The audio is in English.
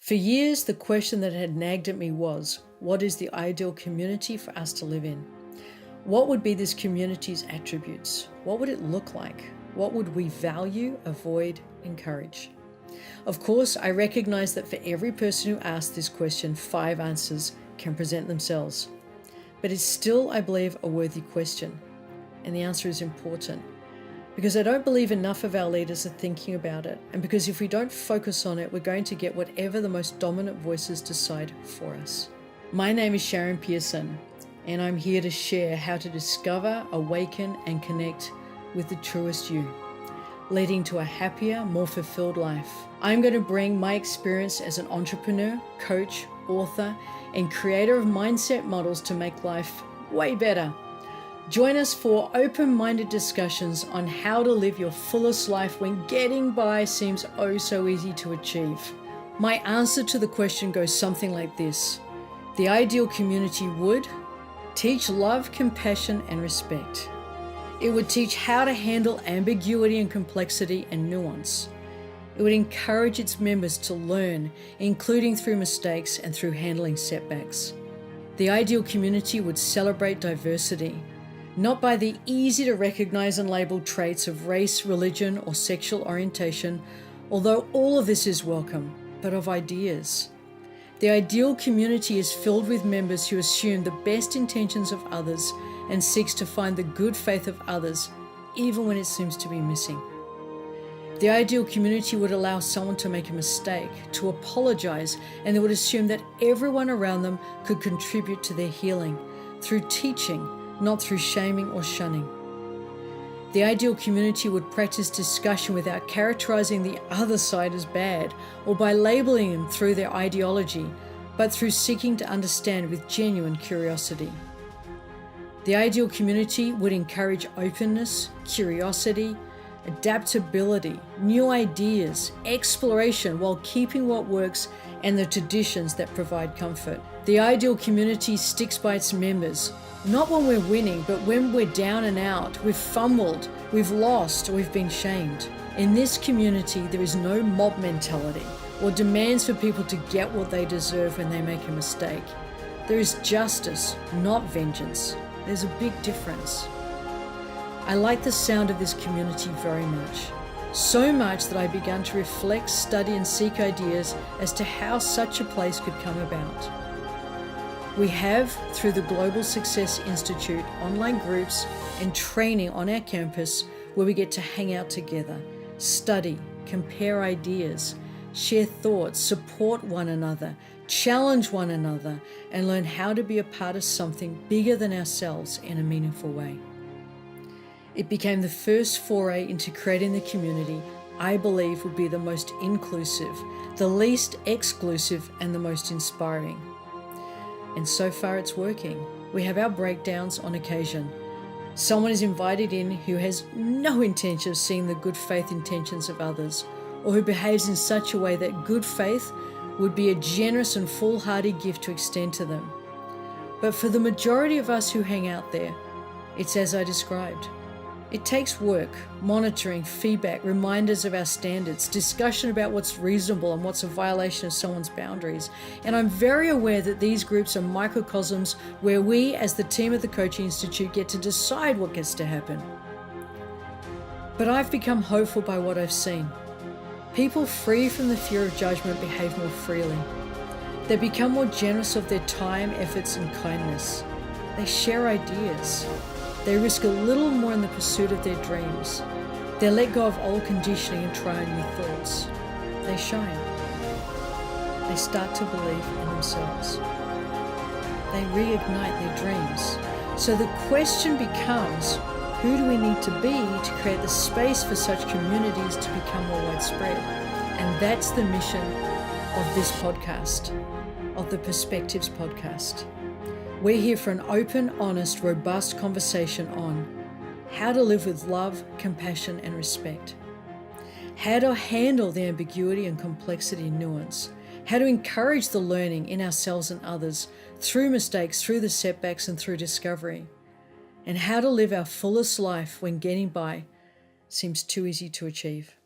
For years, the question that had nagged at me was, what is the ideal community for us to live in? What would be this community's attributes? What would it look like? What would we value, avoid, encourage? Of course, I recognize that for every person who asks this question, 5 answers can present themselves. But it's still, I believe, a worthy question. And the answer is important. Because I don't believe enough of our leaders are thinking about it. And because if we don't focus on it, we're going to get whatever the most dominant voices decide for us. My name is Sharon Pearson, and I'm here to share how to discover, awaken, and connect with the truest you, leading to a happier, more fulfilled life. I'm going to bring my experience as an entrepreneur, coach, author, and creator of mindset models to make life way better. Join us for open-minded discussions on how to live your fullest life when getting by seems oh so easy to achieve. My answer to the question goes something like this. The ideal community would teach love, compassion, and respect. It would teach how to handle ambiguity and complexity and nuance. It would encourage its members to learn, including through mistakes and through handling setbacks. The ideal community would celebrate diversity, not by the easy to recognize and label traits of race, religion, or sexual orientation, although all of this is welcome, but of ideas. The ideal community is filled with members who assume the best intentions of others and seeks to find the good faith of others, even when it seems to be missing. The ideal community would allow someone to make a mistake, to apologize, and they would assume that everyone around them could contribute to their healing through teaching, not through shaming or shunning. The ideal community would practice discussion without characterizing the other side as bad or by labeling them through their ideology, but through seeking to understand with genuine curiosity. The ideal community would encourage openness, curiosity, adaptability, new ideas, exploration while keeping what works and the traditions that provide comfort. The ideal community sticks by its members, not when we're winning, but when we're down and out, we've fumbled, we've lost, or we've been shamed. In this community, there is no mob mentality or demands for people to get what they deserve when they make a mistake. There is justice, not vengeance. There's a big difference. I like the sound of this community very much. So much that I began to reflect, study, and seek ideas as to how such a place could come about. We have, through the Global Success Institute, online groups and training on our campus where we get to hang out together, study, compare ideas, share thoughts, support one another, challenge one another, and learn how to be a part of something bigger than ourselves in a meaningful way. It became the first foray into creating the community I believe would be the most inclusive, the least exclusive, and the most inspiring. And so far it's working. We have our breakdowns on occasion. Someone is invited in who has no intention of seeing the good faith intentions of others, or who behaves in such a way that good faith would be a generous and foolhardy gift to extend to them. But for the majority of us who hang out there, it's as I described. It takes work, monitoring, feedback, reminders of our standards, discussion about what's reasonable and what's a violation of someone's boundaries. And I'm very aware that these groups are microcosms where we, as the team at the Coaching Institute, get to decide what gets to happen. But I've become hopeful by what I've seen. People free from the fear of judgment behave more freely. They become more generous of their time, efforts, and kindness. They share ideas. They risk a little more in the pursuit of their dreams. They let go of old conditioning and try on new thoughts. They shine. They start to believe in themselves. They reignite their dreams. So the question becomes, who do we need to be to create the space for such communities to become more widespread? And that's the mission of this podcast, of the Perspectives podcast. We're here for an open, honest, robust conversation on how to live with love, compassion, and respect. How to handle the ambiguity and complexity and nuance. How to encourage the learning in ourselves and others through mistakes, through the setbacks, and through discovery. And how to live our fullest life when getting by seems too easy to achieve.